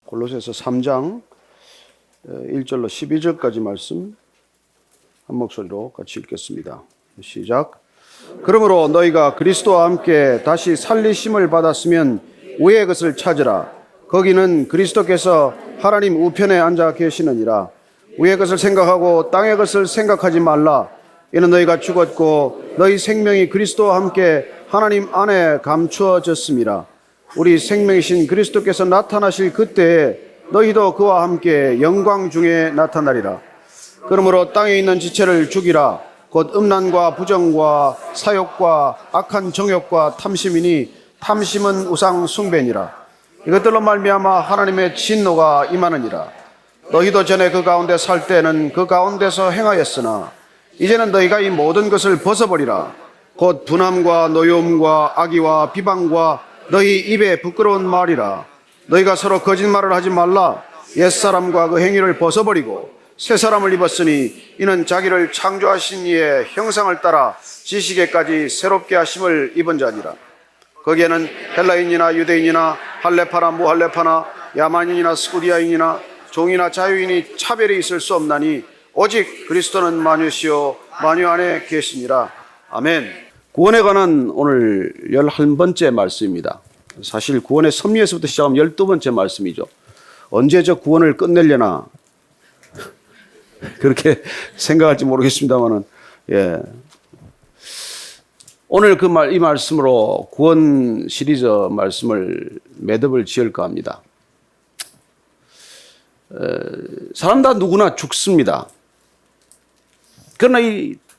골로새서 3장 1절로 12절까지 말씀 한 목소리로 같이 읽겠습니다. 시작. 그러므로 너희가 그리스도와 함께 다시 살리심을 받았으면 위의 것을 찾으라. 거기는 그리스도께서 하나님 우편에 앉아 계시느니라. 위의 것을 생각하고 땅의 것을 생각하지 말라. 이는 너희가 죽었고 너희 생명이 그리스도와 함께 하나님 안에 감추어졌음이라. 우리 생명이신 그리스도께서 나타나실 그때에 너희도 그와 함께 영광 중에 나타나리라. 그러므로 땅에 있는 지체를 죽이라. 곧 음란과 부정과 사욕과 악한 정욕과 탐심이니 탐심은 우상 숭배니라. 이것들로 말미암아 하나님의 진노가 임하느니라. 너희도 전에 그 가운데 살 때는 그 가운데서 행하였으나 이제는 너희가 이 모든 것을 벗어버리라. 곧 분함과 노여움과 악의와 비방과 너희 입에 부끄러운 말이라. 너희가 서로 거짓말을 하지 말라. 옛사람과 그 행위를 벗어버리고 새 사람을 입었으니 이는 자기를 창조하신 이의 형상을 따라 지식에까지 새롭게 하심을 입은 자니라. 거기에는 헬라인이나 유대인이나 할레파나 무할레파나 야만인이나 스쿠디아인이나 종이나 자유인이 차별이 있을 수 없나니 오직 그리스도는 만유시요 만유 안에 계시니라. 아멘. 구원에 관한 오늘 11번째 말씀입니다. 사실 구원의 섭리에서부터 시작하면 12번째 말씀이죠. 언제 저 구원을 끝내려나 그렇게 생각할지 모르겠습니다만은, 예. 오늘 이 말씀으로 구원 시리즈 말씀을 매듭을 지을까 합니다. 사람 다 누구나 죽습니다. 그러나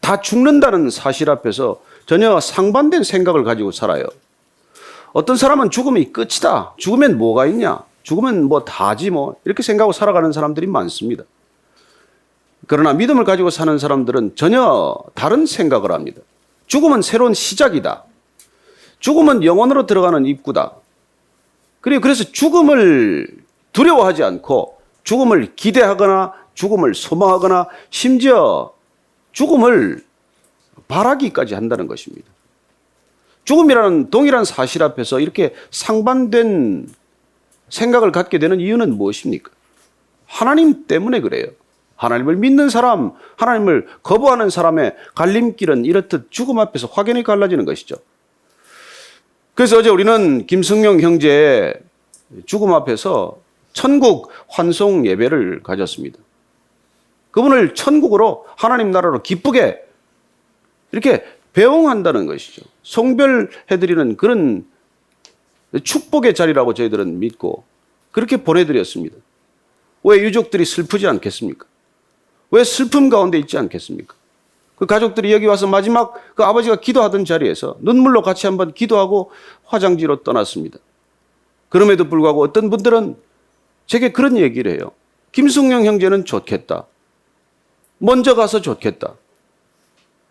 다 죽는다는 사실 앞에서 전혀 상반된 생각을 가지고 살아요. 어떤 사람은 죽음이 끝이다. 죽으면 뭐가 있냐? 죽으면 뭐 다지 뭐. 이렇게 생각하고 살아가는 사람들이 많습니다. 그러나 믿음을 가지고 사는 사람들은 전혀 다른 생각을 합니다. 죽음은 새로운 시작이다. 죽음은 영혼으로 들어가는 입구다. 그래서 죽음을 두려워하지 않고 죽음을 기대하거나 죽음을 소망하거나 심지어 죽음을 바라기까지 한다는 것입니다. 죽음이라는 동일한 사실 앞에서 이렇게 상반된 생각을 갖게 되는 이유는 무엇입니까? 하나님 때문에 그래요. 하나님을 믿는 사람, 하나님을 거부하는 사람의 갈림길은 이렇듯 죽음 앞에서 확연히 갈라지는 것이죠. 그래서 어제 우리는 김승용 형제의 죽음 앞에서 천국 환송 예배를 가졌습니다. 그분을 천국으로 하나님 나라로 기쁘게 이렇게 배웅한다는 것이죠. 송별해드리는 그런 축복의 자리라고 저희들은 믿고 그렇게 보내드렸습니다. 왜 유족들이 슬프지 않겠습니까? 왜 슬픔 가운데 있지 않겠습니까? 그 가족들이 여기 와서 마지막 그 아버지가 기도하던 자리에서 눈물로 같이 한번 기도하고 화장지로 떠났습니다. 그럼에도 불구하고 어떤 분들은 제게 그런 얘기를 해요. 김승용 형제는 좋겠다. 먼저 가서 좋겠다.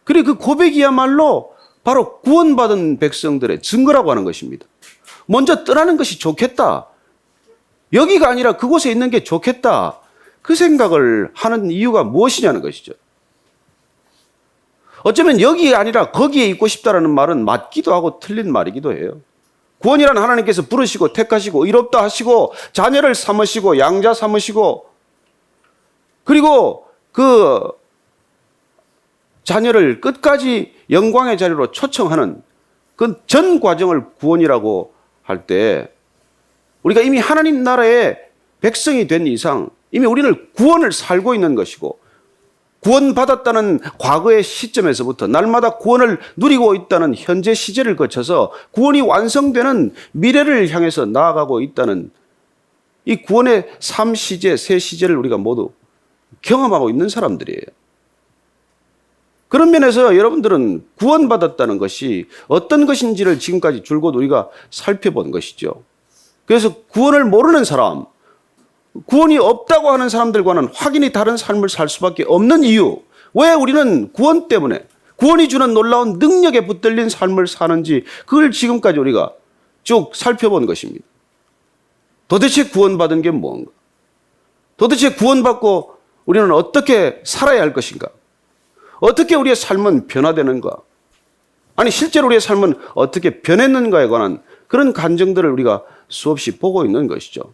그리고 그 고백이야말로 바로 구원받은 백성들의 증거라고 하는 것입니다. 먼저 떠나는 것이 좋겠다. 여기가 아니라 그곳에 있는 게 좋겠다. 그 생각을 하는 이유가 무엇이냐는 것이죠. 어쩌면 여기가 아니라 거기에 있고 싶다라는 말은 맞기도 하고 틀린 말이기도 해요. 구원이란 하나님께서 부르시고 택하시고 의롭다 하시고 자녀를 삼으시고 양자 삼으시고 그리고 그 자녀를 끝까지 영광의 자리로 초청하는 그 전 과정을 구원이라고 할 때 우리가 이미 하나님 나라의 백성이 된 이상 이미 우리는 구원을 살고 있는 것이고 구원받았다는 과거의 시점에서부터 날마다 구원을 누리고 있다는 현재 시제를 거쳐서 구원이 완성되는 미래를 향해서 나아가고 있다는 이 구원의 3시제, 새 시제를 우리가 모두 경험하고 있는 사람들이에요. 그런 면에서 여러분들은 구원받았다는 것이 어떤 것인지를 지금까지 줄곧 우리가 살펴본 것이죠. 그래서 구원을 모르는 사람, 구원이 없다고 하는 사람들과는 확연히 다른 삶을 살 수밖에 없는 이유, 왜 우리는 구원 때문에 구원이 주는 놀라운 능력에 붙들린 삶을 사는지 그걸 지금까지 우리가 쭉 살펴본 것입니다. 도대체 구원받은 게 뭔가? 도대체 구원받고 우리는 어떻게 살아야 할 것인가? 어떻게 우리의 삶은 변화되는가? 아니 실제로 우리의 삶은 어떻게 변했는가에 관한 그런 간증들을 우리가 수없이 보고 있는 것이죠.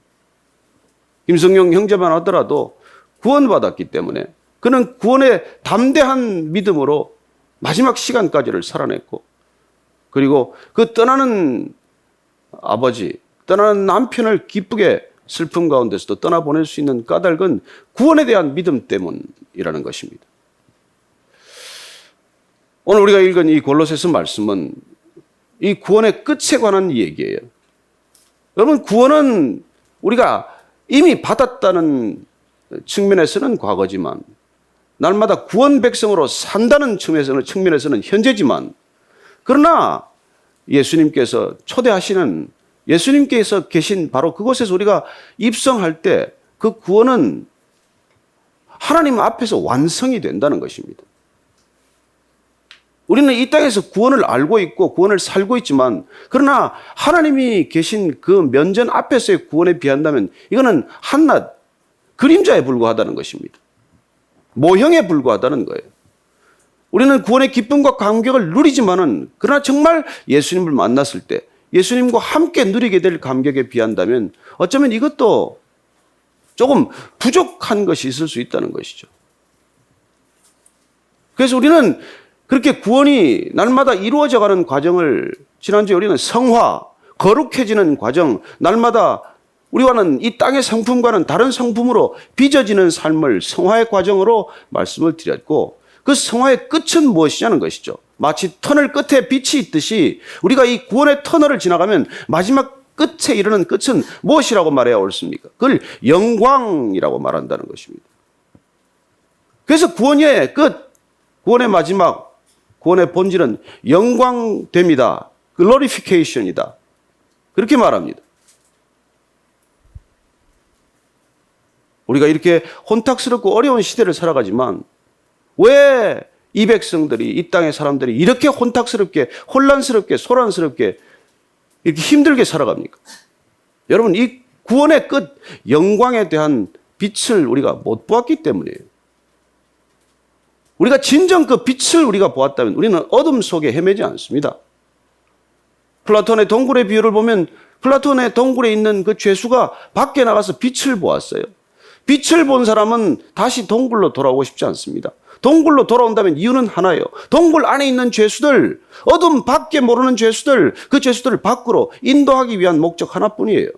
김성용 형제만 하더라도 구원받았기 때문에 그는 구원의 담대한 믿음으로 마지막 시간까지를 살아냈고, 그리고 그 떠나는 아버지, 떠나는 남편을 기쁘게 슬픔 가운데서도 떠나보낼 수 있는 까닭은 구원에 대한 믿음 때문이라는 것입니다. 오늘 우리가 읽은 이 골로새서 말씀은 이 구원의 끝에 관한 얘기예요. 여러분, 구원은 우리가 이미 받았다는 측면에서는 과거지만 날마다 구원 백성으로 산다는 측면에서는 현재지만, 그러나 예수님께서 초대하시는, 예수님께서 계신 바로 그곳에서 우리가 입성할 때 그 구원은 하나님 앞에서 완성이 된다는 것입니다. 우리는 이 땅에서 구원을 알고 있고 구원을 살고 있지만, 그러나 하나님이 계신 그 면전 앞에서의 구원에 비한다면 이거는 한낱 그림자에 불과하다는 것입니다. 모형에 불과하다는 거예요. 우리는 구원의 기쁨과 감격을 누리지만은, 그러나 정말 예수님을 만났을 때 예수님과 함께 누리게 될 감격에 비한다면 어쩌면 이것도 조금 부족한 것이 있을 수 있다는 것이죠. 그래서 우리는 그렇게 구원이 날마다 이루어져가는 과정을, 지난주에 우리는 성화, 거룩해지는 과정, 날마다 우리와는 이 땅의 성품과는 다른 성품으로 빚어지는 삶을 성화의 과정으로 말씀을 드렸고, 그 성화의 끝은 무엇이냐는 것이죠. 마치 터널 끝에 빛이 있듯이 우리가 이 구원의 터널을 지나가면 마지막 끝에 이르는 끝은 무엇이라고 말해야 옳습니까? 그걸 영광이라고 말한다는 것입니다. 그래서 구원의 끝, 구원의 마지막, 구원의 본질은 영광됨이다. 글로리피케이션이다. 그렇게 말합니다. 우리가 이렇게 혼탁스럽고 어려운 시대를 살아가지만 왜 이 백성들이, 이 땅의 사람들이 이렇게 혼탁스럽게, 혼란스럽게, 소란스럽게 이렇게 힘들게 살아갑니까? 여러분, 이 구원의 끝, 영광에 대한 빛을 우리가 못 보았기 때문이에요. 우리가 진정 그 빛을 우리가 보았다면 우리는 어둠 속에 헤매지 않습니다. 플라톤의 동굴의 비유를 보면 플라톤의 동굴에 있는 그 죄수가 밖에 나가서 빛을 보았어요. 빛을 본 사람은 다시 동굴로 돌아오고 싶지 않습니다. 동굴로 돌아온다면 이유는 하나예요. 동굴 안에 있는 죄수들, 어둠 밖에 모르는 죄수들, 그 죄수들을 밖으로 인도하기 위한 목적 하나뿐이에요.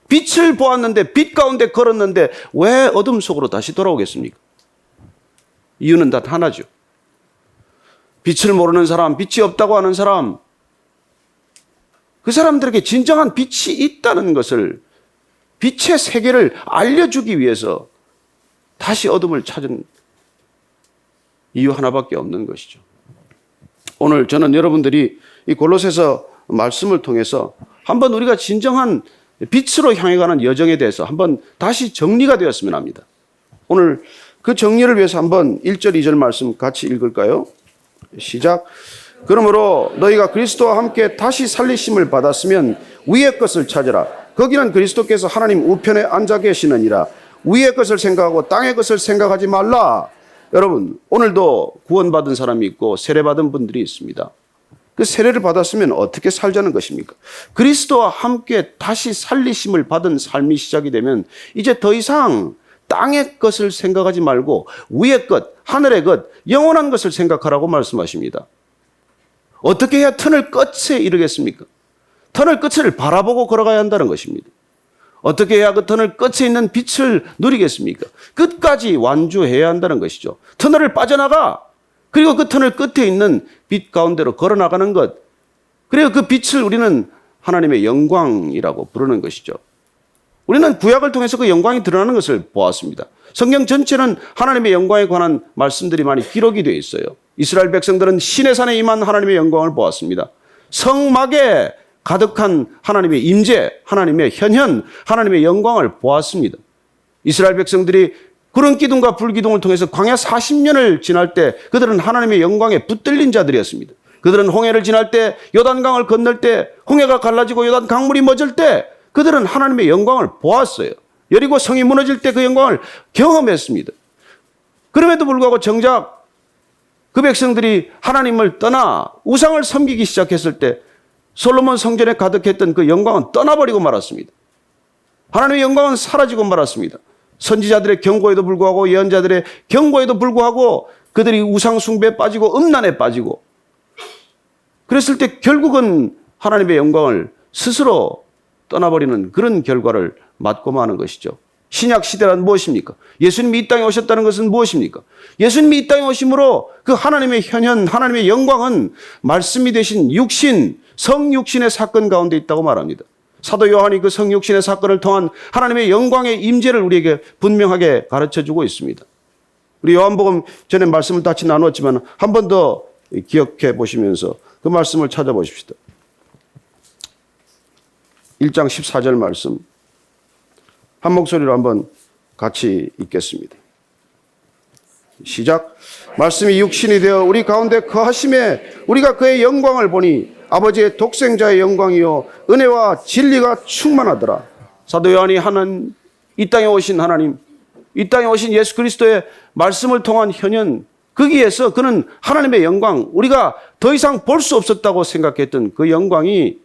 빛을 보았는데, 빛 가운데 걸었는데 왜 어둠 속으로 다시 돌아오겠습니까? 이유는 단 하나죠. 빛을 모르는 사람, 빛이 없다고 하는 사람, 그 사람들에게 진정한 빛이 있다는 것을, 빛의 세계를 알려주기 위해서 다시 어둠을 찾은 이유 하나밖에 없는 것이죠. 오늘 저는 여러분들이 이 골로새서 말씀을 통해서 한번 우리가 진정한 빛으로 향해 가는 여정에 대해서 한번 다시 정리가 되었으면 합니다. 오늘 그 정리를 위해서 한번 1절, 2절 말씀 같이 읽을까요? 시작. 그러므로 너희가 그리스도와 함께 다시 살리심을 받았으면 위의 것을 찾으라. 거기는 그리스도께서 하나님 우편에 앉아 계시느니라. 위의 것을 생각하고 땅의 것을 생각하지 말라. 여러분, 오늘도 구원받은 사람이 있고 세례받은 분들이 있습니다. 그 세례를 받았으면 어떻게 살자는 것입니까? 그리스도와 함께 다시 살리심을 받은 삶이 시작이 되면 이제 더 이상 땅의 것을 생각하지 말고 위의 것, 하늘의 것, 영원한 것을 생각하라고 말씀하십니다. 어떻게 해야 터널 끝에 이르겠습니까? 터널 끝을 바라보고 걸어가야 한다는 것입니다. 어떻게 해야 그 터널 끝에 있는 빛을 누리겠습니까? 끝까지 완주해야 한다는 것이죠. 터널을 빠져나가, 그리고 그 터널 끝에 있는 빛 가운데로 걸어나가는 것, 그리고 그 빛을 우리는 하나님의 영광이라고 부르는 것이죠. 우리는 구약을 통해서 그 영광이 드러나는 것을 보았습니다. 성경 전체는 하나님의 영광에 관한 말씀들이 많이 기록이 되어 있어요. 이스라엘 백성들은 시내 산에 임한 하나님의 영광을 보았습니다. 성막에 가득한 하나님의 임재, 하나님의 현현, 하나님의 영광을 보았습니다. 이스라엘 백성들이 구름 기둥과 불 기둥을 통해서 광야 40년을 지날 때 그들은 하나님의 영광에 붙들린 자들이었습니다. 그들은 홍해를 지날 때, 요단강을 건널 때, 홍해가 갈라지고 요단 강물이 멎을 때 그들은 하나님의 영광을 보았어요. 여리고 성이 무너질 때 그 영광을 경험했습니다. 그럼에도 불구하고 정작 그 백성들이 하나님을 떠나 우상을 섬기기 시작했을 때 솔로몬 성전에 가득했던 그 영광은 떠나버리고 말았습니다. 하나님의 영광은 사라지고 말았습니다. 선지자들의 경고에도 불구하고 예언자들의 경고에도 불구하고 그들이 우상 숭배에 빠지고 음란에 빠지고 그랬을 때 결국은 하나님의 영광을 스스로 떠나버리는 그런 결과를 맞고 마는 것이죠. 신약 시대란 무엇입니까? 예수님이 이 땅에 오셨다는 것은 무엇입니까? 예수님이 이 땅에 오심으로 그 하나님의 현현, 하나님의 영광은 말씀이 되신 육신, 성육신의 사건 가운데 있다고 말합니다. 사도 요한이 그 성육신의 사건을 통한 하나님의 영광의 임재를 우리에게 분명하게 가르쳐주고 있습니다. 우리 요한복음 전에 말씀을 같이 나누었지만 한 번 더 기억해 보시면서 그 말씀을 찾아보십시다. 1장 14절 말씀 한 목소리로 한번 같이 읽겠습니다. 시작. 말씀이 육신이 되어 우리 가운데 거하심에 우리가 그의 영광을 보니 아버지의 독생자의 영광이요 은혜와 진리가 충만하더라. 사도 요한이 하는 이 땅에 오신 하나님, 이 땅에 오신 예수 그리스도의 말씀을 통한 현현, 거기에서 그는 하나님의 영광, 우리가 더 이상 볼 수 없었다고 생각했던 그 영광이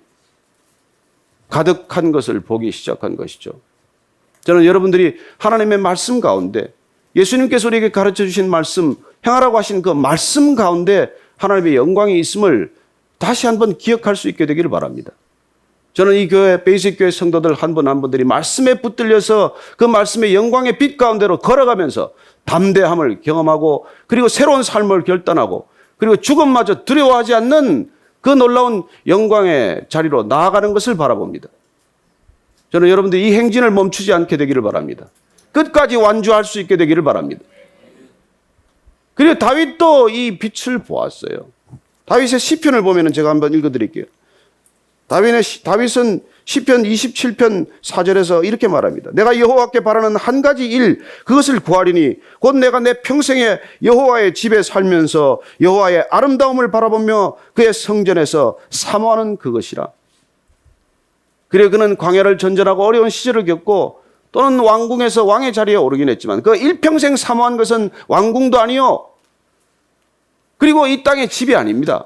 가득한 것을 보기 시작한 것이죠. 저는 여러분들이 하나님의 말씀 가운데 예수님께서 우리에게 가르쳐 주신 말씀, 행하라고 하신 그 말씀 가운데 하나님의 영광이 있음을 다시 한번 기억할 수 있게 되기를 바랍니다. 저는 이 교회, 베이직 교회 성도들 한 분 한 분들이 말씀에 붙들려서 그 말씀의 영광의 빛 가운데로 걸어가면서 담대함을 경험하고 그리고 새로운 삶을 결단하고 그리고 죽음마저 두려워하지 않는 그 놀라운 영광의 자리로 나아가는 것을 바라봅니다. 저는 여러분들 이 행진을 멈추지 않게 되기를 바랍니다. 끝까지 완주할 수 있게 되기를 바랍니다. 그리고 다윗도 이 빛을 보았어요. 다윗의 시편을 보면 제가 한번 읽어드릴게요. 다윗은 시편 27편 4절에서 이렇게 말합니다. 내가 여호와께 바라는 한 가지 일 그것을 구하리니 곧 내가 내 평생에 여호와의 집에 살면서 여호와의 아름다움을 바라보며 그의 성전에서 사모하는 그것이라. 그래 그는 광야를 전전하고 어려운 시절을 겪고 또는 왕궁에서 왕의 자리에 오르긴 했지만 그 일평생 사모한 것은 왕궁도 아니요. 그리고 이 땅의 집이 아닙니다.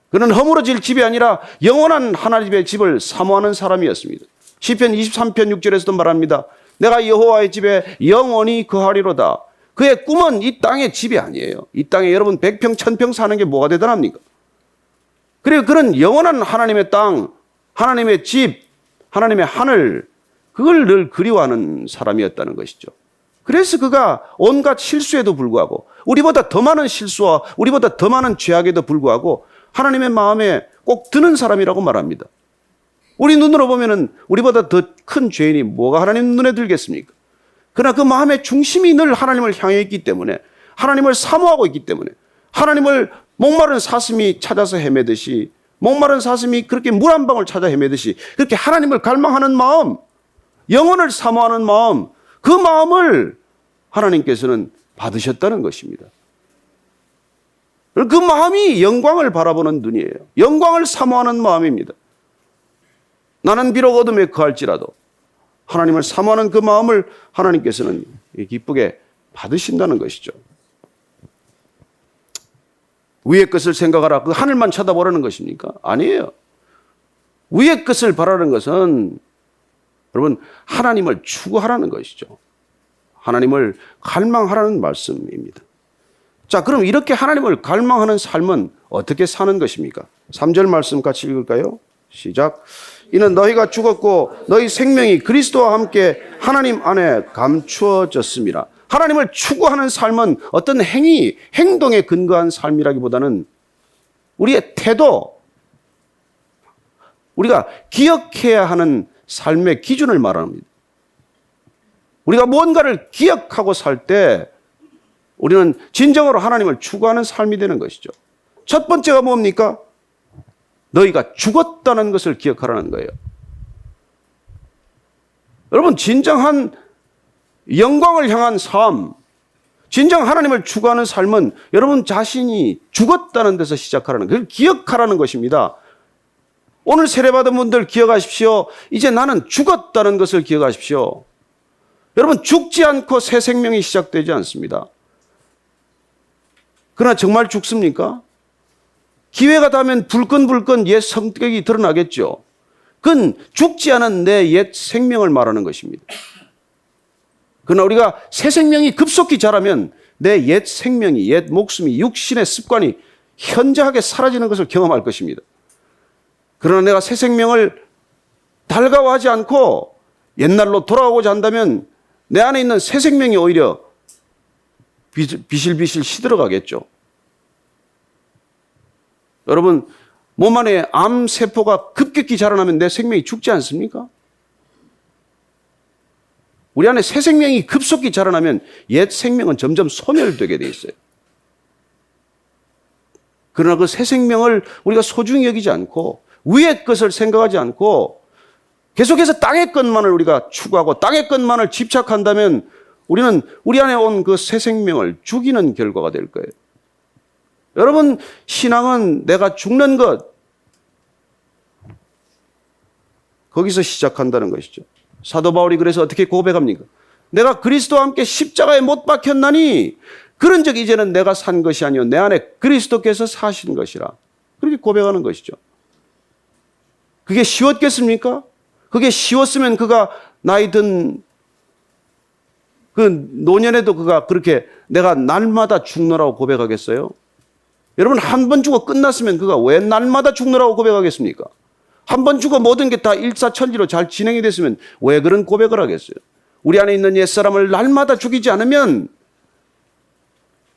그는 허물어질 집이 아니라 영원한 하나님의 집을 사모하는 사람이었습니다. 시편 23편 6절에서도 말합니다. 내가 여호와의 집에 영원히 거하리로다. 그의 꿈은 이 땅의 집이 아니에요. 이 땅에 여러분 100평 1000평 사는 게 뭐가 대단합니까? 그리고 그는 영원한 하나님의 땅, 하나님의 집, 하나님의 하늘, 그걸 늘 그리워하는 사람이었다는 것이죠. 그래서 그가 온갖 실수에도 불구하고 우리보다 더 많은 실수와 우리보다 더 많은 죄악에도 불구하고 하나님의 마음에 꼭 드는 사람이라고 말합니다. 우리 눈으로 보면은 우리보다 더 큰 죄인이 뭐가 하나님 눈에 들겠습니까? 그러나 그 마음의 중심이 늘 하나님을 향해 있기 때문에 하나님을 사모하고 있기 때문에 하나님을 목마른 사슴이 찾아서 헤매듯이 목마른 사슴이 그렇게 물 한 방울 찾아 헤매듯이 그렇게 하나님을 갈망하는 마음, 영혼을 사모하는 마음, 그 마음을 하나님께서는 받으셨다는 것입니다. 그 마음이 영광을 바라보는 눈이에요. 영광을 사모하는 마음입니다. 나는 비록 어둠에 거할지라도 하나님을 사모하는 그 마음을 하나님께서는 기쁘게 받으신다는 것이죠. 위의 것을 생각하라. 그 하늘만 쳐다보라는 것입니까? 아니에요. 위의 것을 바라는 것은 여러분 하나님을 추구하라는 것이죠. 하나님을 갈망하라는 말씀입니다. 자, 그럼 이렇게 하나님을 갈망하는 삶은 어떻게 사는 것입니까? 3절 말씀 같이 읽을까요? 시작. 이는 너희가 죽었고 너희 생명이 그리스도와 함께 하나님 안에 감추어졌습니다. 하나님을 추구하는 삶은 어떤 행위, 행동에 근거한 삶이라기보다는 우리의 태도, 우리가 기억해야 하는 삶의 기준을 말합니다. 우리가 뭔가를 기억하고 살 때 우리는 진정으로 하나님을 추구하는 삶이 되는 것이죠. 첫 번째가 뭡니까? 너희가 죽었다는 것을 기억하라는 거예요. 여러분, 진정한 영광을 향한 삶, 진정 하나님을 추구하는 삶은 여러분 자신이 죽었다는 데서 시작하라는, 그걸 기억하라는 것입니다. 오늘 세례받은 분들 기억하십시오. 이제 나는 죽었다는 것을 기억하십시오. 여러분, 죽지 않고 새 생명이 시작되지 않습니다. 그러나 정말 죽습니까? 기회가 닿으면 불끈불끈 옛 성격이 드러나겠죠. 그건 죽지 않은 내 옛 생명을 말하는 것입니다. 그러나 우리가 새 생명이 급속히 자라면 내 옛 생명이, 옛 목숨이, 육신의 습관이 현저하게 사라지는 것을 경험할 것입니다. 그러나 내가 새 생명을 달가워하지 않고 옛날로 돌아오고자 한다면 내 안에 있는 새 생명이 오히려 비실비실 시들어가겠죠. 여러분, 몸 안에 암세포가 급격히 자라나면 내 생명이 죽지 않습니까? 우리 안에 새 생명이 급속히 자라나면 옛 생명은 점점 소멸되게 돼 있어요. 그러나 그 새 생명을 우리가 소중히 여기지 않고 위의 것을 생각하지 않고 계속해서 땅의 것만을 우리가 추구하고 땅의 것만을 집착한다면 우리는 우리 안에 온 그 새 생명을 죽이는 결과가 될 거예요. 여러분, 신앙은 내가 죽는 것, 거기서 시작한다는 것이죠. 사도 바울이 그래서 어떻게 고백합니까? 내가 그리스도와 함께 십자가에 못 박혔나니 그런즉 이제는 내가 산 것이 아니요 내 안에 그리스도께서 사신 것이라. 그렇게 고백하는 것이죠. 그게 쉬웠겠습니까? 그게 쉬웠으면 그가 나이 든 그 노년에도 그가 그렇게 내가 날마다 죽노라고 고백하겠어요? 여러분, 한 번 죽어 끝났으면 그가 왜 날마다 죽노라고 고백하겠습니까? 한 번 죽어 모든 게 다 일사천리로 잘 진행이 됐으면 왜 그런 고백을 하겠어요? 우리 안에 있는 옛사람을 날마다 죽이지 않으면,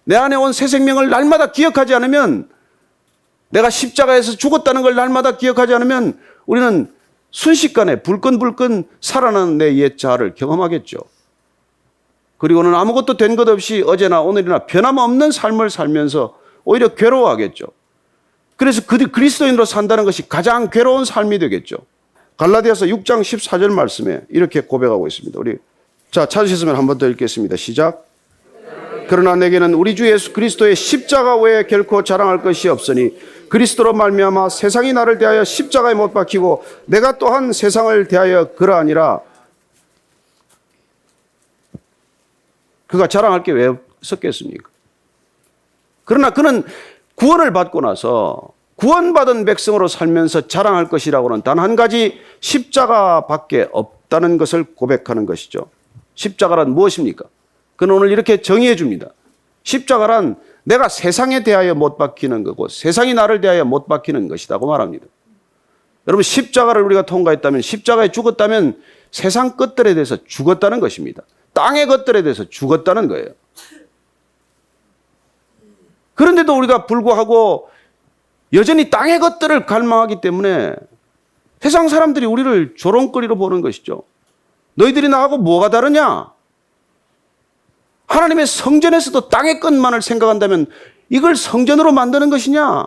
내 안에 온 새 생명을 날마다 기억하지 않으면, 내가 십자가에서 죽었다는 걸 날마다 기억하지 않으면 우리는 순식간에 불끈불끈 살아나는 내 옛 자아를 경험하겠죠. 그리고는 아무것도 된 것 없이 어제나 오늘이나 변함없는 삶을 살면서 오히려 괴로워하겠죠. 그래서 그리스도인으로 산다는 것이 가장 괴로운 삶이 되겠죠. 갈라디아서 6장 14절 말씀에 이렇게 고백하고 있습니다. 우리 찾으셨으면 한 번 더 읽겠습니다. 시작. 그러나 내게는 우리 주 예수 그리스도의 십자가 외에 결코 자랑할 것이 없으니 그리스도로 말미암아 세상이 나를 대하여 십자가에 못 박히고 내가 또한 세상을 대하여 그러하니라. 그가 자랑할 게 왜 없었겠습니까? 그러나 그는 구원을 받고 나서 구원받은 백성으로 살면서 자랑할 것이라고는 단 한 가지 십자가밖에 없다는 것을 고백하는 것이죠. 십자가란 무엇입니까? 그는 오늘 이렇게 정의해 줍니다. 십자가란 내가 세상에 대하여 못 박히는 거고 세상이 나를 대하여 못 박히는 것이라고 말합니다. 여러분, 십자가를 우리가 통과했다면, 십자가에 죽었다면 세상 것들에 대해서 죽었다는 것입니다. 땅의 것들에 대해서 죽었다는 거예요. 그런데도 우리가 불구하고 여전히 땅의 것들을 갈망하기 때문에 세상 사람들이 우리를 조롱거리로 보는 것이죠. 너희들이 나하고 뭐가 다르냐? 하나님의 성전에서도 땅의 것만을 생각한다면 이걸 성전으로 만드는 것이냐?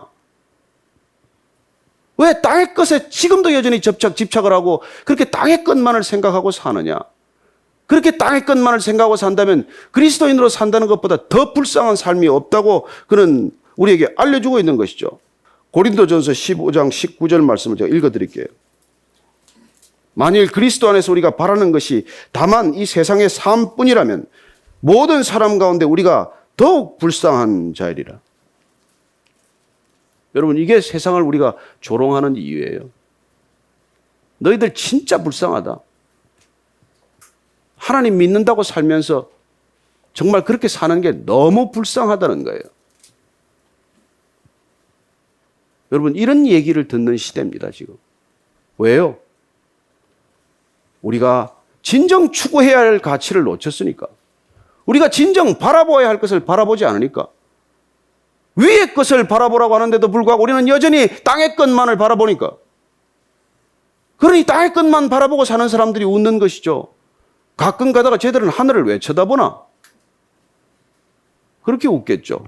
왜 땅의 것에 지금도 여전히 집착을 하고 그렇게 땅의 것만을 생각하고 사느냐? 그렇게 땅의 것만을 생각하고 산다면 그리스도인으로 산다는 것보다 더 불쌍한 삶이 없다고 그는 우리에게 알려주고 있는 것이죠. 고린도전서 15장 19절 말씀을 제가 읽어드릴게요. 만일 그리스도 안에서 우리가 바라는 것이 다만 이 세상의 삶뿐이라면 모든 사람 가운데 우리가 더욱 불쌍한 자이리라. 여러분, 이게 세상을 우리가 조롱하는 이유예요. 너희들 진짜 불쌍하다. 하나님 믿는다고 살면서 정말 그렇게 사는 게 너무 불쌍하다는 거예요. 여러분, 이런 얘기를 듣는 시대입니다, 지금. 왜요? 우리가 진정 추구해야 할 가치를 놓쳤으니까. 우리가 진정 바라보아야 할 것을 바라보지 않으니까. 위의 것을 바라보라고 하는데도 불구하고 우리는 여전히 땅의 것만을 바라보니까. 그러니 땅의 것만 바라보고 사는 사람들이 웃는 것이죠. 가끔 가다가 쟤들은 하늘을 왜 쳐다보나? 그렇게 웃겠죠.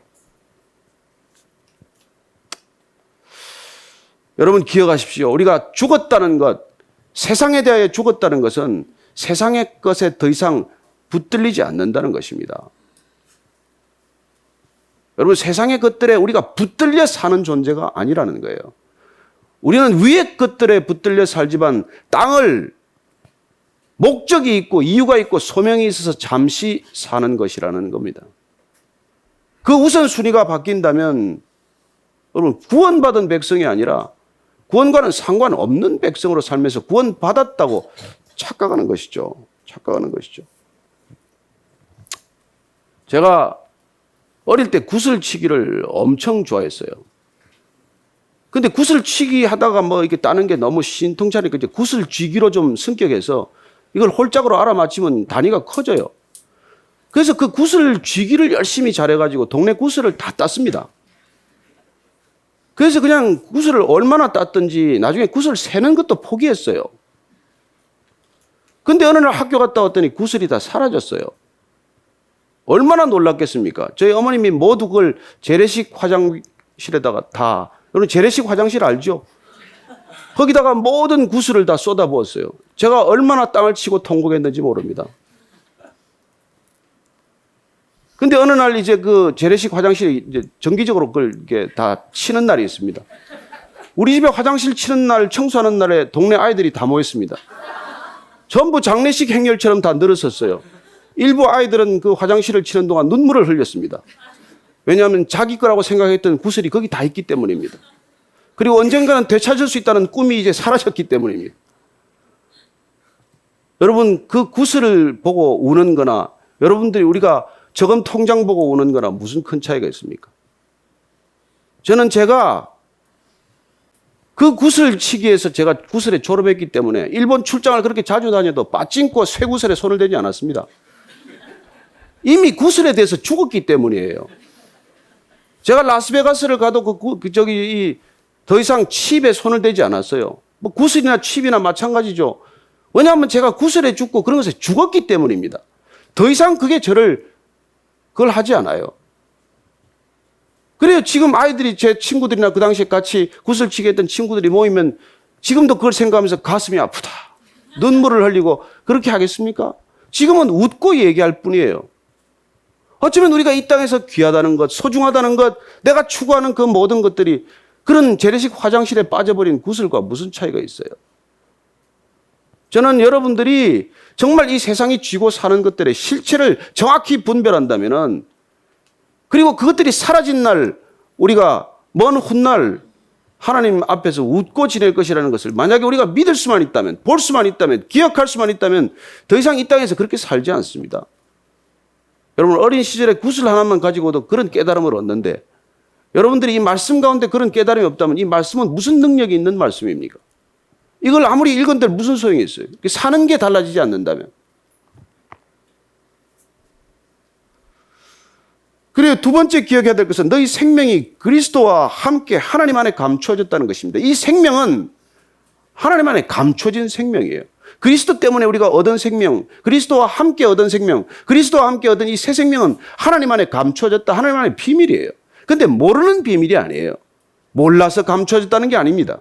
여러분, 기억하십시오. 우리가 죽었다는 것, 세상에 대하여 죽었다는 것은 세상의 것에 더 이상 붙들리지 않는다는 것입니다. 여러분, 세상의 것들에 우리가 붙들려 사는 존재가 아니라는 거예요. 우리는 위의 것들에 붙들려 살지만 땅을 목적이 있고 이유가 있고 소명이 있어서 잠시 사는 것이라는 겁니다. 그 우선순위가 바뀐다면 여러분, 구원받은 백성이 아니라 구원과는 상관없는 백성으로 살면서 구원받았다고 착각하는 것이죠. 착각하는 것이죠. 제가 어릴 때 구슬치기를 엄청 좋아했어요. 근데 구슬치기 하다가 뭐 이렇게 따는 게 너무 신통차니까 이제 구슬쥐기로 좀 성격해서 이걸 홀짝으로 알아맞히면 단위가 커져요. 그래서 그 구슬쥐기를 열심히 잘해가지고 동네 구슬을 다 땄습니다. 그래서 그냥 구슬을 얼마나 땄든지 나중에 구슬 세는 것도 포기했어요. 근데 어느 날 학교 갔다 왔더니 구슬이 다 사라졌어요. 얼마나 놀랐겠습니까? 저희 어머님이 모두 그걸 재래식 화장실에다가 다, 여러분 재래식 화장실 알죠? 거기다가 모든 구슬을 다 쏟아부었어요. 제가 얼마나 땅을 치고 통곡했는지 모릅니다. 근데 어느 날 이제 그 재래식 화장실에 이제 정기적으로 그걸 이렇게 다 치는 날이 있습니다. 우리 집에 화장실 치는 날, 청소하는 날에 동네 아이들이 다 모였습니다. 전부 장례식 행렬처럼 다 늘었었어요. 일부 아이들은 그 화장실을 치는 동안 눈물을 흘렸습니다. 왜냐하면 자기 거라고 생각했던 구슬이 거기 다 있기 때문입니다. 그리고 언젠가는 되찾을 수 있다는 꿈이 이제 사라졌기 때문입니다. 여러분, 그 구슬을 보고 우는 거나 여러분들이 우리가 저금 통장 보고 우는 거나 무슨 큰 차이가 있습니까? 저는 제가 그 구슬치기에서 제가 구슬에 졸업했기 때문에 일본 출장을 그렇게 자주 다녀도 빠찡코 쇠구슬에 손을 대지 않았습니다. 이미 구슬에 대해서 죽었기 때문이에요. 제가 라스베가스를 가도 더 이상 칩에 손을 대지 않았어요. 뭐 구슬이나 칩이나 마찬가지죠. 왜냐하면 제가 구슬에 죽고 그런 것에 죽었기 때문입니다. 더 이상 그게 그걸 하지 않아요. 그래요. 지금 아이들이 제 친구들이나 그 당시에 같이 구슬치기 했던 친구들이 모이면 지금도 그걸 생각하면서 가슴이 아프다. 눈물을 흘리고 그렇게 하겠습니까? 지금은 웃고 얘기할 뿐이에요. 어쩌면 우리가 이 땅에서 귀하다는 것, 소중하다는 것, 내가 추구하는 그 모든 것들이 그런 재래식 화장실에 빠져버린 구슬과 무슨 차이가 있어요? 저는 여러분들이 정말 이 세상이 쥐고 사는 것들의 실체를 정확히 분별한다면은, 그리고 그것들이 사라진 날 우리가 먼 훗날 하나님 앞에서 웃고 지낼 것이라는 것을 만약에 우리가 믿을 수만 있다면, 볼 수만 있다면, 기억할 수만 있다면 더 이상 이 땅에서 그렇게 살지 않습니다. 여러분, 어린 시절에 구슬 하나만 가지고도 그런 깨달음을 얻는데 여러분들이 이 말씀 가운데 그런 깨달음이 없다면 이 말씀은 무슨 능력이 있는 말씀입니까? 이걸 아무리 읽은들 무슨 소용이 있어요? 사는 게 달라지지 않는다면. 그리고 두 번째 기억해야 될 것은 너희 생명이 그리스도와 함께 하나님 안에 감추어졌다는 것입니다. 이 생명은 하나님 안에 감춰진 생명이에요. 그리스도 때문에 우리가 얻은 생명, 그리스도와 함께 얻은 생명, 그리스도와 함께 얻은 이 새 생명은 하나님 안에 감춰졌다. 하나님 안에 비밀이에요. 근데 모르는 비밀이 아니에요. 몰라서 감춰졌다는 게 아닙니다.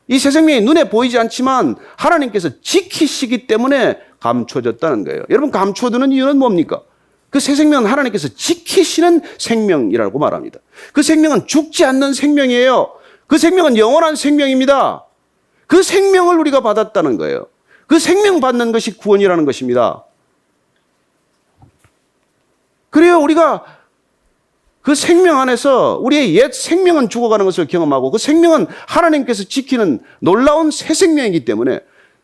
이 새 생명이 눈에 보이지 않지만 하나님께서 지키시기 때문에 감춰졌다는 거예요. 여러분, 감춰두는 이유는 뭡니까? 그 새 생명은 하나님께서 지키시는 생명이라고 말합니다. 그 생명은 죽지 않는 생명이에요. 그 생명은 영원한 생명입니다. 그 생명을 우리가 받았다는 거예요. 그 생명 받는 것이 구원이라는 것입니다. 그래요, 우리가 그 생명 안에서 우리의 옛 생명은 죽어가는 것을 경험하고 그 생명은 하나님께서 지키는 놀라운 새 생명이기 때문에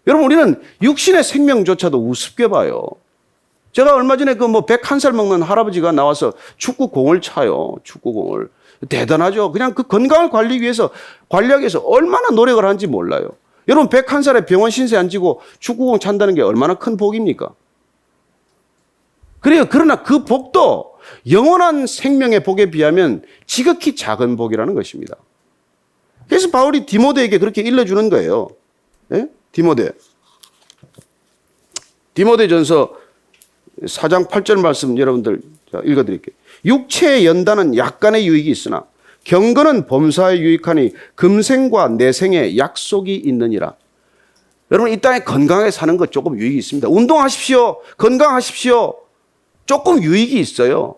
여러분, 우리는 육신의 생명조차도 우습게 봐요. 제가 얼마 전에 그 101살 먹는 할아버지가 나와서 축구공을 차요. 축구공을. 대단하죠. 그냥 그 건강을 관리하기 위해서 얼마나 노력을 하는지 몰라요. 여러분, 101살에 병원 신세 안 지고 축구공 찬다는 게 얼마나 큰 복입니까? 그래요. 그러나 그 복도 영원한 생명의 복에 비하면 지극히 작은 복이라는 것입니다. 그래서 바울이 디모데에게 그렇게 일러주는 거예요. 네? 디모데전서 4장 8절 말씀 여러분들 읽어드릴게요. 육체의 연단은 약간의 유익이 있으나 경건은 범사에 유익하니 금생과 내생에 약속이 있느니라. 여러분, 이 땅에 건강하게 사는 것 조금 유익이 있습니다. 운동하십시오. 건강하십시오. 조금 유익이 있어요.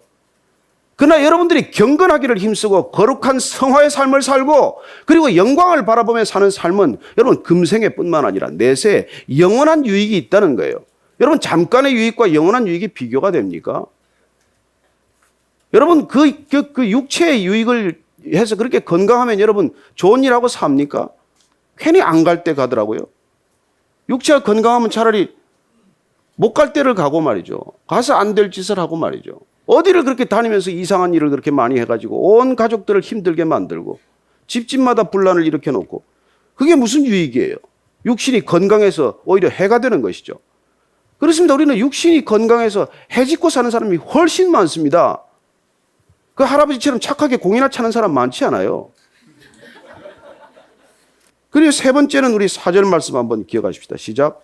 그러나 여러분들이 경건하기를 힘쓰고 거룩한 성화의 삶을 살고 그리고 영광을 바라보며 사는 삶은 여러분 금생에 뿐만 아니라 내세에 영원한 유익이 있다는 거예요. 여러분, 잠깐의 유익과 영원한 유익이 비교가 됩니까? 여러분, 그 육체의 유익을 해서 그렇게 건강하면 여러분 좋은 일하고 삽니까? 괜히 안 갈 때 가더라고요. 육체가 건강하면 차라리 못 갈 때를 가고 말이죠. 가서 안 될 짓을 하고 말이죠. 어디를 그렇게 다니면서 이상한 일을 그렇게 많이 해가지고 온 가족들을 힘들게 만들고 집집마다 분란을 일으켜 놓고 그게 무슨 유익이에요? 육신이 건강해서 오히려 해가 되는 것이죠. 그렇습니다. 우리는 육신이 건강해서 해짓고 사는 사람이 훨씬 많습니다. 그 할아버지처럼 착하게 공이나 차는 사람 많지 않아요. 그리고 세 번째는 우리 4절 말씀 한번 기억하십시다. 시작.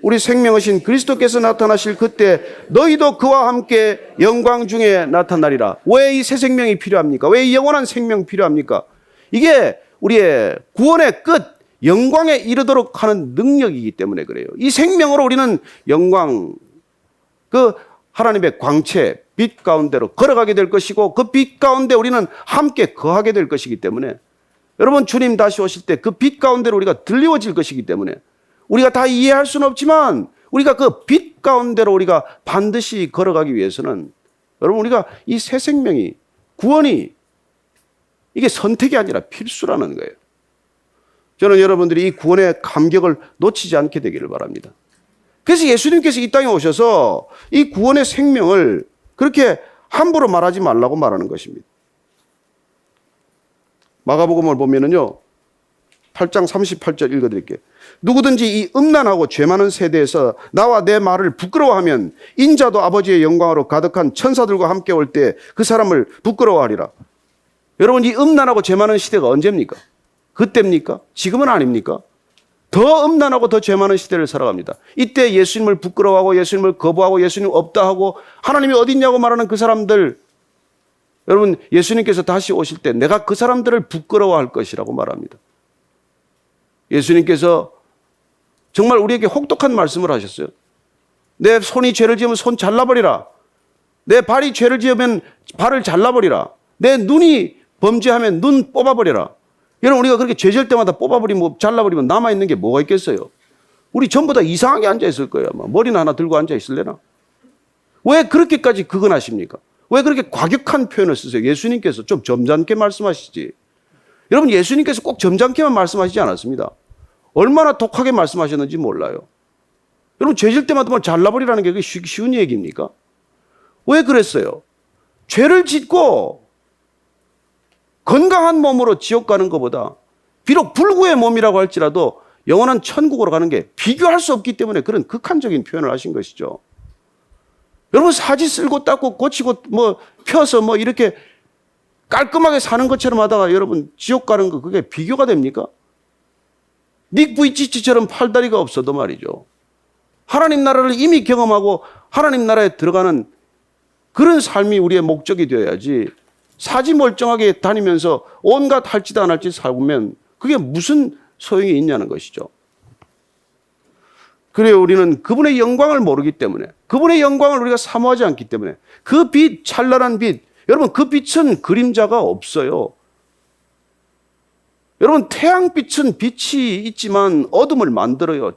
우리 생명이신 그리스도께서 나타나실 그때 너희도 그와 함께 영광 중에 나타나리라. 왜 이 새 생명이 필요합니까? 왜 이 영원한 생명 필요합니까? 이게 우리의 구원의 끝, 영광에 이르도록 하는 능력이기 때문에 그래요. 이 생명으로 우리는 영광, 그 하나님의 광채, 빛 가운데로 걸어가게 될 것이고 그 빛 가운데 우리는 함께 거하게 될 것이기 때문에 여러분 주님 다시 오실 때 그 빛 가운데로 우리가 들리워질 것이기 때문에 우리가 다 이해할 수는 없지만 우리가 그 빛 가운데로 우리가 반드시 걸어가기 위해서는 여러분 우리가 이 새 생명이 구원이 이게 선택이 아니라 필수라는 거예요. 저는 여러분들이 이 구원의 감격을 놓치지 않게 되기를 바랍니다. 그래서 예수님께서 이 땅에 오셔서 이 구원의 생명을 그렇게 함부로 말하지 말라고 말하는 것입니다. 마가복음을 보면은요, 8장 38절 읽어드릴게요. 누구든지 이 음란하고 죄 많은 세대에서 나와 내 말을 부끄러워하면 인자도 아버지의 영광으로 가득한 천사들과 함께 올 때 그 사람을 부끄러워하리라. 여러분 이 음란하고 죄 많은 시대가 언제입니까? 그때입니까? 지금은 아닙니까? 더 음란하고 더 죄 많은 시대를 살아갑니다. 이때 예수님을 부끄러워하고 예수님을 거부하고 예수님 없다 하고 하나님이 어디 있냐고 말하는 그 사람들, 여러분 예수님께서 다시 오실 때 내가 그 사람들을 부끄러워할 것이라고 말합니다. 예수님께서 정말 우리에게 혹독한 말씀을 하셨어요. 내 손이 죄를 지으면 손 잘라버리라. 내 발이 죄를 지으면 발을 잘라버리라. 내 눈이 범죄하면 눈 뽑아버려라. 여러분 우리가 그렇게 죄 지을 때마다 뽑아버리면 잘라버리면 남아있는 게 뭐가 있겠어요? 우리 전부 다 이상하게 앉아있을 거예요. 아마. 머리는 하나 들고 앉아있을래나? 왜 그렇게까지 극언하십니까? 왜 그렇게 과격한 표현을 쓰세요? 예수님께서 좀 점잖게 말씀하시지. 여러분 예수님께서 꼭 점잖게만 말씀하시지 않았습니다. 얼마나 독하게 말씀하셨는지 몰라요. 여러분 죄 질 때마다 뭘 잘라버리라는 게 그게 쉬운 얘기입니까? 왜 그랬어요? 죄를 짓고 건강한 몸으로 지옥 가는 것보다 비록 불구의 몸이라고 할지라도 영원한 천국으로 가는 게 비교할 수 없기 때문에 그런 극한적인 표현을 하신 것이죠. 여러분 사지 쓸고 닦고 고치고 뭐 펴서 뭐 이렇게 깔끔하게 사는 것처럼 하다가 여러분 지옥 가는 거 그게 비교가 됩니까? 닉 부이치치처럼 팔다리가 없어도 말이죠. 하나님 나라를 이미 경험하고 하나님 나라에 들어가는 그런 삶이 우리의 목적이 되어야지 사지 멀쩡하게 다니면서 온갖 할 짓 안 할 짓 살면 그게 무슨 소용이 있냐는 것이죠. 그래요. 우리는 그분의 영광을 모르기 때문에 그분의 영광을 우리가 사모하지 않기 때문에 그 빛, 찬란한 빛, 여러분 그 빛은 그림자가 없어요. 여러분 태양빛은 빛이 있지만 어둠을 만들어요.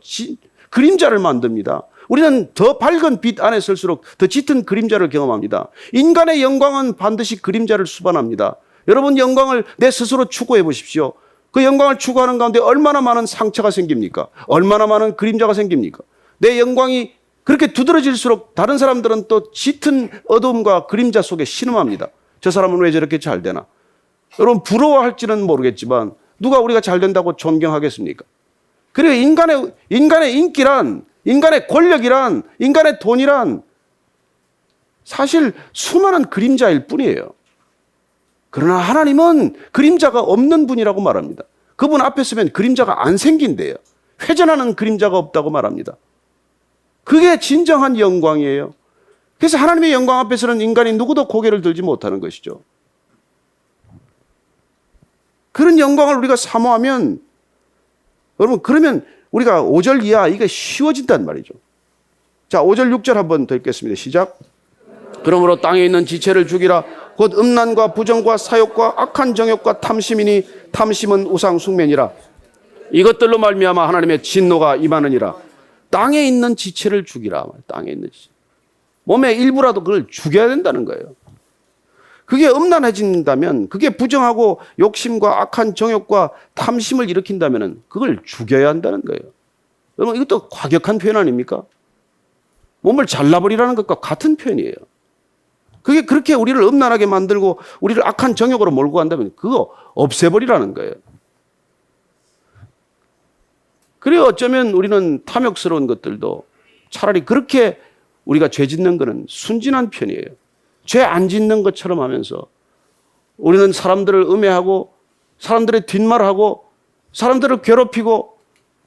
그림자를 만듭니다. 우리는 더 밝은 빛 안에 설수록 더 짙은 그림자를 경험합니다. 인간의 영광은 반드시 그림자를 수반합니다. 여러분 영광을 내 스스로 추구해 보십시오. 그 영광을 추구하는 가운데 얼마나 많은 상처가 생깁니까? 얼마나 많은 그림자가 생깁니까? 내 영광이 그렇게 두드러질수록 다른 사람들은 또 짙은 어둠과 그림자 속에 신음합니다. 저 사람은 왜 저렇게 잘 되나? 여러분 부러워할지는 모르겠지만 누가 우리가 잘 된다고 존경하겠습니까? 그리고 인간의 인기란, 인간의 권력이란, 인간의 돈이란 사실 수많은 그림자일 뿐이에요. 그러나 하나님은 그림자가 없는 분이라고 말합니다. 그분 앞에 서면 그림자가 안 생긴대요. 회전하는 그림자가 없다고 말합니다. 그게 진정한 영광이에요. 그래서 하나님의 영광 앞에서는 인간이 누구도 고개를 들지 못하는 것이죠. 그런 영광을 우리가 사모하면 여러분 그러면 우리가 5절 이하 이게 쉬워진단 말이죠. 자 5절 6절 한번 더 읽겠습니다. 시작. 그러므로 땅에 있는 지체를 죽이라. 곧 음란과 부정과 사욕과 악한 정욕과 탐심이니 탐심은 우상 숭배니라. 이것들로 말미암아 하나님의 진노가 임하느니라. 땅에 있는 지체를 죽이라. 땅에 있는 지체. 몸의 일부라도 그걸 죽여야 된다는 거예요. 그게 음란해진다면, 그게 부정하고 욕심과 악한 정욕과 탐심을 일으킨다면 그걸 죽여야 한다는 거예요. 여러분, 이것도 과격한 표현 아닙니까? 몸을 잘라버리라는 것과 같은 표현이에요. 그게 그렇게 우리를 음란하게 만들고 우리를 악한 정욕으로 몰고 간다면 그거 없애버리라는 거예요. 그래요. 어쩌면 우리는 탐욕스러운 것들도 차라리 그렇게 우리가 죄 짓는 것은 순진한 편이에요. 죄 안 짓는 것처럼 하면서 우리는 사람들을 음해하고 사람들의 뒷말하고 사람들을 괴롭히고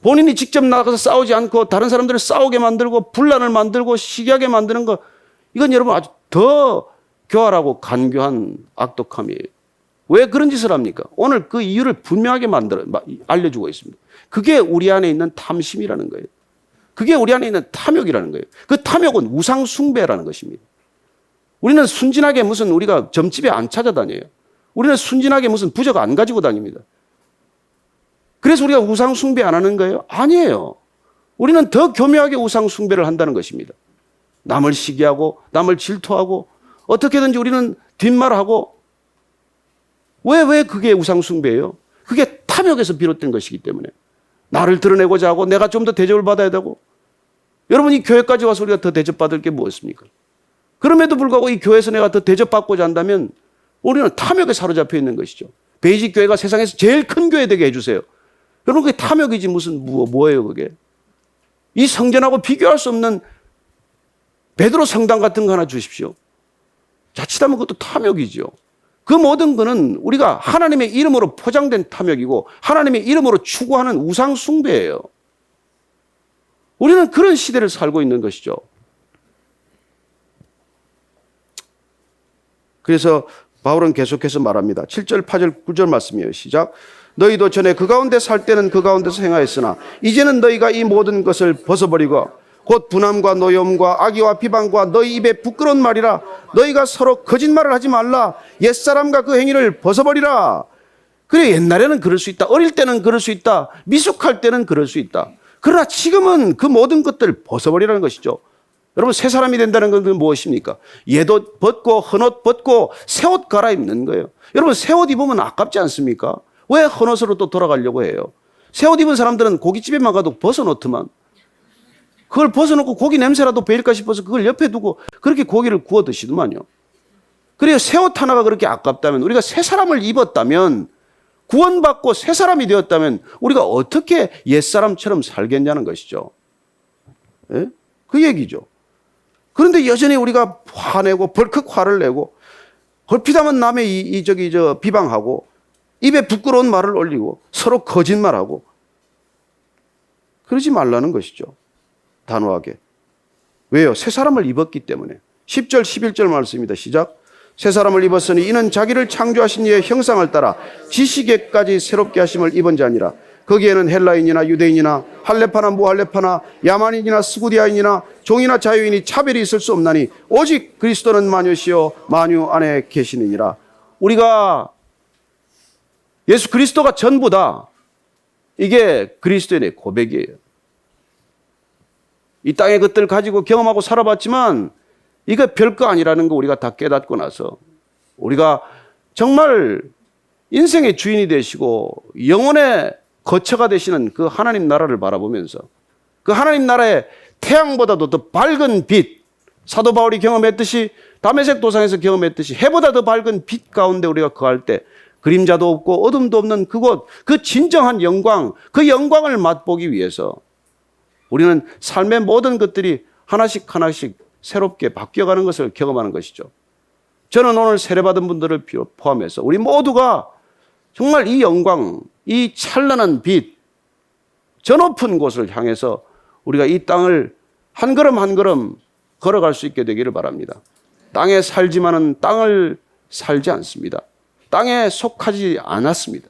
본인이 직접 나가서 싸우지 않고 다른 사람들을 싸우게 만들고 분란을 만들고 시기하게 만드는 거, 이건 여러분 아주 더 교활하고 간교한 악독함이에요. 왜 그런 짓을 합니까? 오늘 그 이유를 분명하게 알려주고 있습니다. 그게 우리 안에 있는 탐심이라는 거예요. 그게 우리 안에 있는 탐욕이라는 거예요. 그 탐욕은 우상 숭배라는 것입니다. 우리는 순진하게 무슨 우리가 점집에 안 찾아다녀요. 우리는 순진하게 무슨 부적 안 가지고 다닙니다. 그래서 우리가 우상 숭배 안 하는 거예요? 아니에요. 우리는 더 교묘하게 우상 숭배를 한다는 것입니다. 남을 시기하고 남을 질투하고 어떻게든지 우리는 뒷말하고 왜 그게 우상 숭배예요? 그게 탐욕에서 비롯된 것이기 때문에 나를 드러내고자 하고 내가 좀 더 대접을 받아야 되고 여러분이 교회까지 와서 우리가 더 대접받을 게 무엇입니까? 그럼에도 불구하고 이 교회에서 내가 더 대접받고자 한다면 우리는 탐욕에 사로잡혀 있는 것이죠. 베이직 교회가 세상에서 제일 큰 교회 되게 해주세요. 여러분 그게 탐욕이지 무슨 뭐예요 그게. 이 성전하고 비교할 수 없는 베드로 성당 같은 거 하나 주십시오. 자칫하면 그것도 탐욕이죠. 그 모든 것은 우리가 하나님의 이름으로 포장된 탐욕이고 하나님의 이름으로 추구하는 우상 숭배예요. 우리는 그런 시대를 살고 있는 것이죠. 그래서 바울은 계속해서 말합니다. 7절, 8절, 9절 말씀이에요. 시작. 너희도 전에 그 가운데 살 때는 그 가운데서 행하였으나 이제는 너희가 이 모든 것을 벗어버리고 곧 분함과 노여움과 악의와 비방과 너희 입에 부끄러운 말이라. 너희가 서로 거짓말을 하지 말라. 옛사람과 그 행위를 벗어버리라. 그래, 옛날에는 그럴 수 있다. 어릴 때는 그럴 수 있다. 미숙할 때는 그럴 수 있다. 그러나 지금은 그 모든 것들을 벗어버리라는 것이죠. 여러분, 새 사람이 된다는 것은 무엇입니까? 옛옷 벗고 헌옷 벗고 새 옷 갈아입는 거예요. 여러분, 새 옷 입으면 아깝지 않습니까? 왜 헌옷으로 또 돌아가려고 해요? 새 옷 입은 사람들은 고깃집에만 가도 벗어놓더만. 그걸 벗어놓고 고기 냄새라도 배일까 싶어서 그걸 옆에 두고 그렇게 고기를 구워 드시더만요. 그래요. 새 옷 하나가 그렇게 아깝다면, 우리가 새 사람을 입었다면, 구원받고 새 사람이 되었다면 우리가 어떻게 옛사람처럼 살겠냐는 것이죠. 예? 그 얘기죠. 그런데 여전히 우리가 화내고 벌컥 화를 내고 걸핏하면 남의 비방하고 입에 부끄러운 말을 올리고 서로 거짓말하고 그러지 말라는 것이죠. 단호하게. 왜요? 새 사람을 입었기 때문에. 10절 11절 말씀입니다. 시작. 새 사람을 입었으니 이는 자기를 창조하신 이의 형상을 따라 지식에까지 새롭게 하심을 입은 자니라. 거기에는 헬라인이나 유대인이나 할레파나 무할레파나 야만인이나 스구디아인이나 종이나 자유인이 차별이 있을 수 없나니 오직 그리스도는 만유시요 만유 안에 계시느니라. 우리가 예수 그리스도가 전부다. 이게 그리스도인의 고백이에요. 이 땅의 것들을 가지고 경험하고 살아봤지만 이거 별거 아니라는 거 우리가 다 깨닫고 나서 우리가 정말 인생의 주인이 되시고 영혼의 거처가 되시는 그 하나님 나라를 바라보면서 그 하나님 나라의 태양보다도 더 밝은 빛, 사도 바울이 경험했듯이 다메섹 도상에서 경험했듯이 해보다 더 밝은 빛 가운데 우리가 거할 때 그림자도 없고 어둠도 없는 그곳, 그 진정한 영광, 그 영광을 맛보기 위해서 우리는 삶의 모든 것들이 하나씩 하나씩 새롭게 바뀌어가는 것을 경험하는 것이죠. 저는 오늘 세례받은 분들을 포함해서 우리 모두가 정말 이 영광, 이 찬란한 빛, 저 높은 곳을 향해서 우리가 이 땅을 한 걸음 한 걸음 걸어갈 수 있게 되기를 바랍니다. 땅에 살지만은 땅을 살지 않습니다. 땅에 속하지 않았습니다.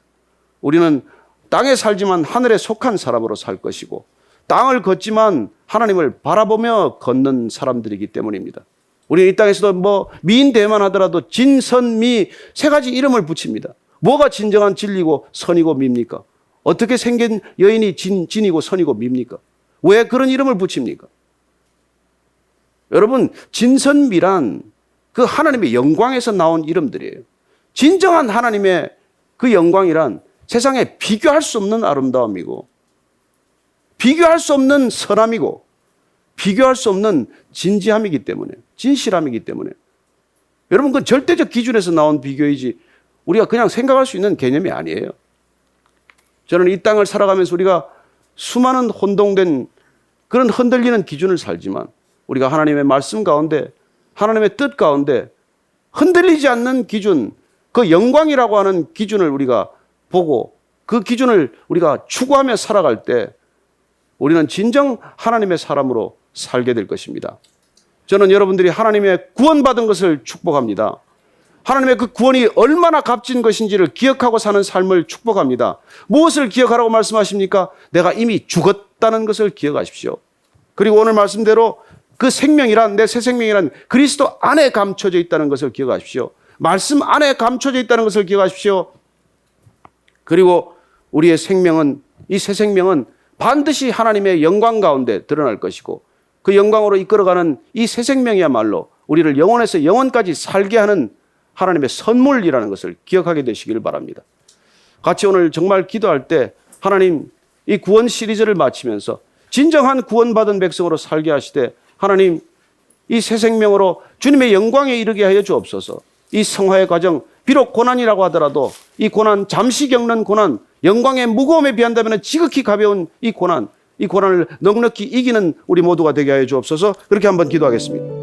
우리는 땅에 살지만 하늘에 속한 사람으로 살 것이고 땅을 걷지만 하나님을 바라보며 걷는 사람들이기 때문입니다. 우리 이 땅에서도 미인 대만 하더라도 진, 선, 미 세 가지 이름을 붙입니다. 뭐가 진정한 진리고 선이고 미입니까? 어떻게 생긴 여인이 진이고 선이고 미입니까? 왜 그런 이름을 붙입니까? 여러분, 진선미란 그 하나님의 영광에서 나온 이름들이에요. 진정한 하나님의 그 영광이란 세상에 비교할 수 없는 아름다움이고, 비교할 수 없는 선함이고, 비교할 수 없는 진지함이기 때문에, 진실함이기 때문에. 여러분, 그건 절대적 기준에서 나온 비교이지 우리가 그냥 생각할 수 있는 개념이 아니에요. 저는 이 땅을 살아가면서 우리가 수많은 혼동된 그런 흔들리는 기준을 살지만, 우리가 하나님의 말씀 가운데, 하나님의 뜻 가운데 흔들리지 않는 기준, 그 영광이라고 하는 기준을 우리가 보고 그 기준을 우리가 추구하며 살아갈 때 우리는 진정 하나님의 사람으로 살게 될 것입니다. 저는 여러분들이 하나님의 구원받은 것을 축복합니다. 하나님의 그 구원이 얼마나 값진 것인지를 기억하고 사는 삶을 축복합니다. 무엇을 기억하라고 말씀하십니까? 내가 이미 죽었다는 것을 기억하십시오. 그리고 오늘 말씀대로 그 생명이란, 내 새 생명이란 그리스도 안에 감춰져 있다는 것을 기억하십시오. 말씀 안에 감춰져 있다는 것을 기억하십시오. 그리고 우리의 생명은, 이 새 생명은 반드시 하나님의 영광 가운데 드러날 것이고, 그 영광으로 이끌어가는 이 새 생명이야말로 우리를 영원에서 영원까지 살게 하는 하나님의 선물이라는 것을 기억하게 되시길 바랍니다. 같이 오늘 정말 기도할 때 하나님, 이 구원 시리즈를 마치면서 진정한 구원받은 백성으로 살게 하시되, 하나님, 이 새 생명으로 주님의 영광에 이르게 하여 주옵소서. 이 성화의 과정, 비록 고난이라고 하더라도 이 고난, 잠시 겪는 고난, 영광의 무거움에 비한다면 지극히 가벼운 이 고난을 넉넉히 이기는 우리 모두가 되게 하여 주옵소서. 그렇게 한번 기도하겠습니다.